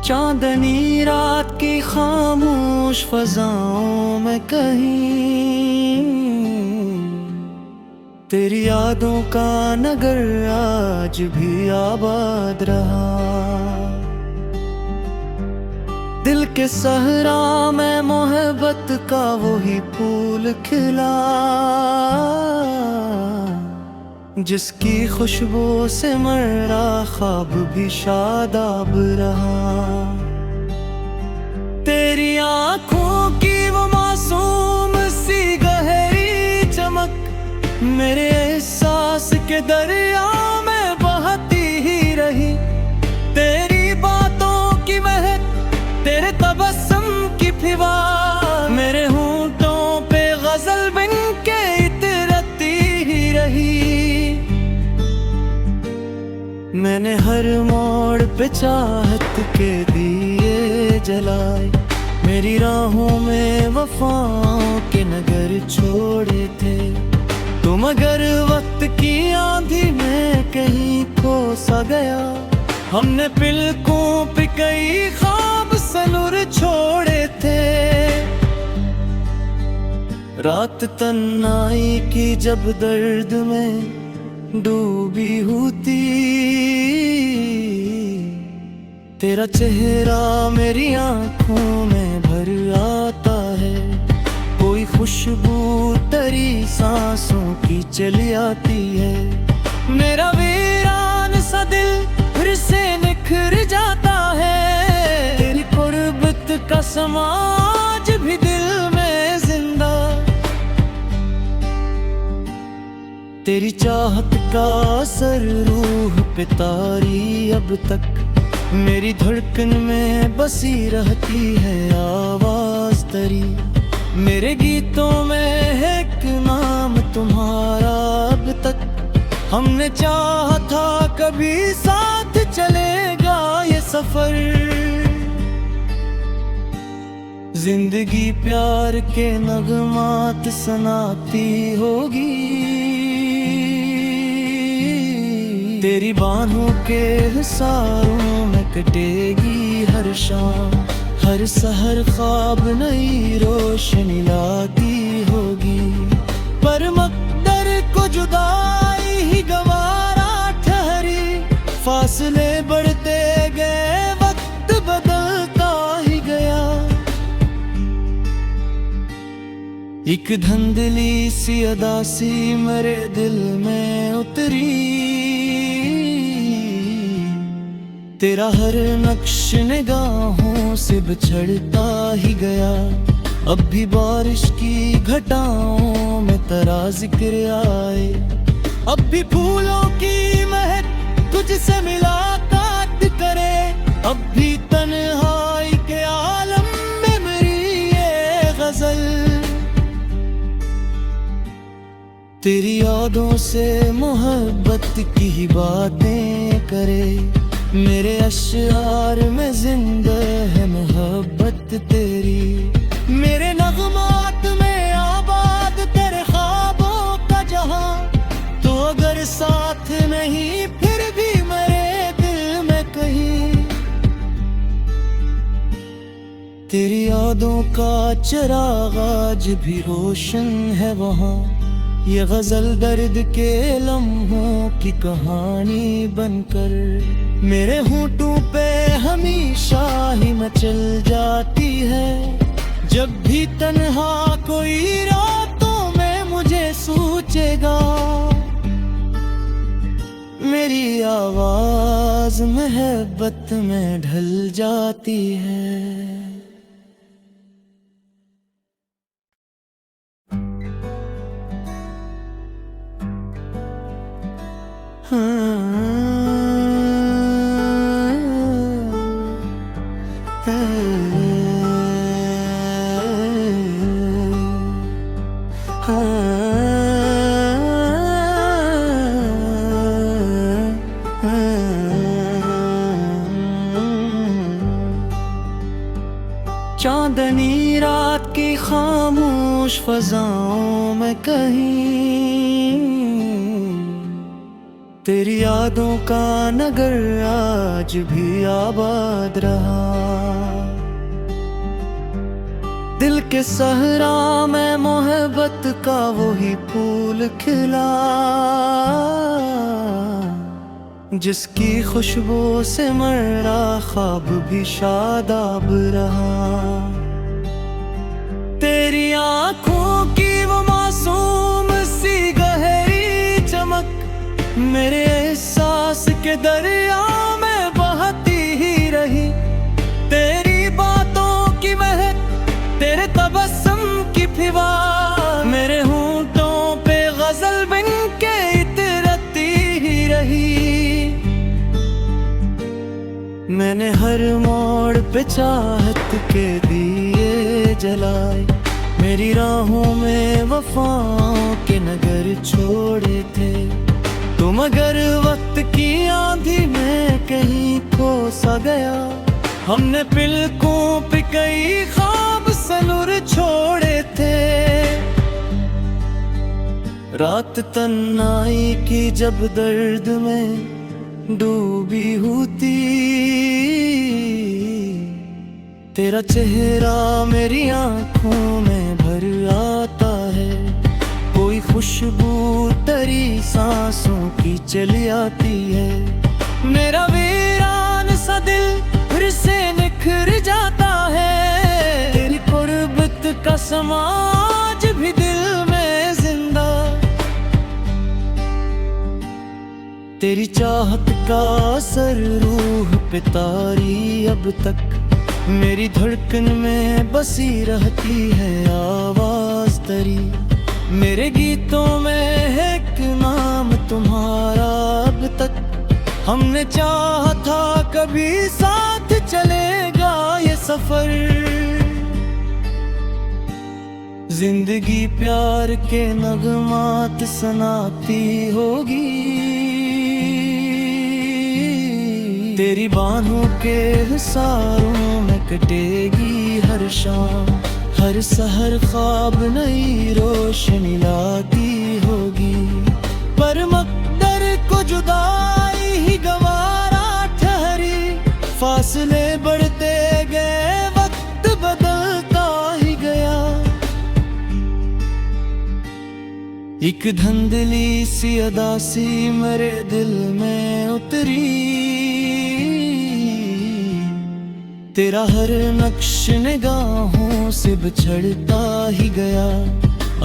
चांदनी रात की खामोश फजाओं में कहीं तेरी यादों का नगर आज भी आबाद रहा। दिल के सहरा में मोहब्बत का वही फूल खिला, जिसकी खुशबू से मेरा ख्वाब भी शादाब रहा। तेरी आँखों की वो मासूम सी गहरी चमक मेरे एहसास के दरिया में बहती ही रही। तेरी बातों की महक, तेरे तबस्सुम की फिवा मेरे होंठों पे गजल बन के इतरती ही रही। मैंने हर मोड़ पे चाहत के दिए जलाए, मेरी राहों में वफाओं के नगर छोड़े थे। तुम अगर वक्त की आंधी में कहीं खो सा गया, हमने पलकों पे कई ख्वाब सनूर छोड़े थे। रात तन्हाई की जब दर्द में डूबी होती, तेरा चेहरा मेरी आंखों में भर आता है। कोई खुशबू तेरी सांसों की चली आती है। मेरा वीरान सा दिल फिर से निखर जाता है। तेरी कुर्बत का समाज भी दिल में जिंदा, तेरी चाहत का असर रूह पे तारी अब तक मेरी धड़कन में बसी रहती है आवाज तेरी। मेरे गीतों में है एक नाम तुम्हारा अब तक। हमने चाहा था कभी साथ चलेगा ये सफर। जिंदगी प्यार के नगमात सुनाती होगी, तेरी बाहों के हिसारों में कटेगी हर शाम। हर सहर ख्वाब नई रोशनी लाती होगी, पर मकदर को जुदाई ही गवारा ठहरी। फासले बढ़ते गए, वक्त बदलता ही गया। एक धुंधली सी अदासी मेरे दिल में उतरी, तेरा हर नक्श निगाहों से बिछड़ता ही गया। अब भी बारिश की घटाओं में तेरा जिक्र आए, अब भी फूलों की महक तुझसे मुलाकात करे। अब भी तन्हाई के आलम में मेरी ये गजल तेरी यादों से मोहब्बत की ही बातें करे। मेरे अश्यार में जिंदा है मोहब्बत तेरी, मेरे नगमात में आबाद तेरे ख्वाबों का जहां। तो अगर साथ नहीं फिर भी मेरे दिल में कहीं तेरी यादों का चिराग आज भी रोशन है वहां। ये गजल दर्द के लम्हों की कहानी बनकर मेरे होंठों पे हमेशा ही मचल जाती है। जब भी तन्हा कोई रातों में मुझे सोचेगा, मेरी आवाज मोहब्बत में ढल जाती है। चांदनी रात की खामोश फजाओं में कहीं तेरी यादों का नगर आज भी आबाद रहा। दिल के सहरा में मोहब्बत का वही फूल खिला, जिसकी खुशबू से मेरा ख्वाब भी शादाब रहा। तेरी आंखों की वो मासूम सी गहरी चमक मेरे एहसास के दरिया में बहती ही रही। तेरी बातों की महक, तेरे तबस्सुम की फिवा मेरे होंठों पे गजल बन के इतरती ही रही। मैंने हर मोड़ पे चाहत के दिए जलाए, मेरी राहों में वफाओं के नगर छोड़े थे। तुम अगर वक्त की आंधी में कहीं खो सा गया, हमने पलकों पे कई ख्वाब सनूर छोड़े थे। रात तन्हाई की जब दर्द में डूबी होती, तेरा चेहरा मेरी आंखों में भर आता है। कोई खुशबू तेरी सांसों की चली आती है। मेरा वीरान सा दिल फिर से निखर जाता है। तेरी कुर्बत का समाज भी दिल में जिंदा, तेरी चाहत का असर रूह पे तारी अब तक मेरी धड़कन में बसी रहती है आवाज तेरी। मेरे गीतों में है एक नाम तुम्हारा अब तक। हमने चाहा था कभी साथ चलेगा ये सफर। जिंदगी प्यार के नगमात सुनाती होगी, तेरी बाहों के हिसारों में कटेगी हर शाम। हर सहर ख्वाब नई रोशनी लाती होगी। पर मकदर को जुदाई ही गवारा ठहरी। फासले बढ़ते गए, वक्त बदलता ही गया। एक धुंधली सी अदासी मेरे दिल में उतरी। तेरा हर नक्श निगाहों से बिछड़ता ही गया।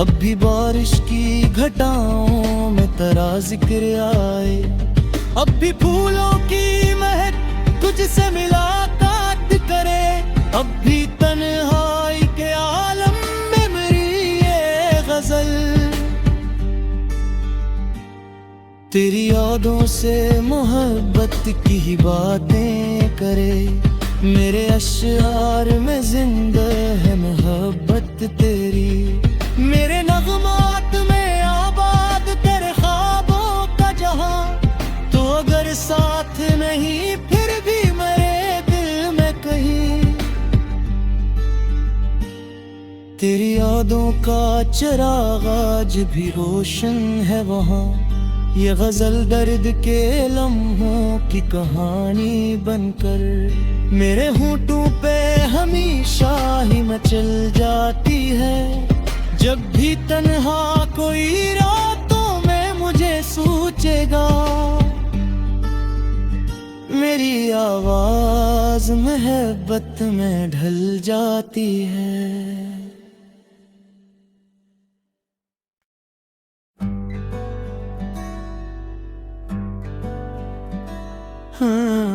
अब भी बारिश की घटाओं में तेरा जिक्र आए। अब भी फूलों की महक तुझसे मुलाकात करे। अब भी तन्हाई के आलम में मेरी ये गजल तेरी यादों से मोहब्बत की ही बातें करे। मेरे अश्यार में जिंदा है मोहब्बत तेरी। मेरे नगमात में आबाद तेरे ख्वाबों का जहां। तो अगर साथ नहीं फिर भी मेरे दिल में कहीं तेरी यादों का चिराग आज भी रोशन है वहां। ये गजल दर्द के लम्हों की कहानी बनकर मेरे होंठों पे हमेशा ही मचल जाती है। जब भी तन्हा कोई रातों में मुझे सोचेगा, मेरी आवाज मोहब्बत में ढल जाती है। हाँ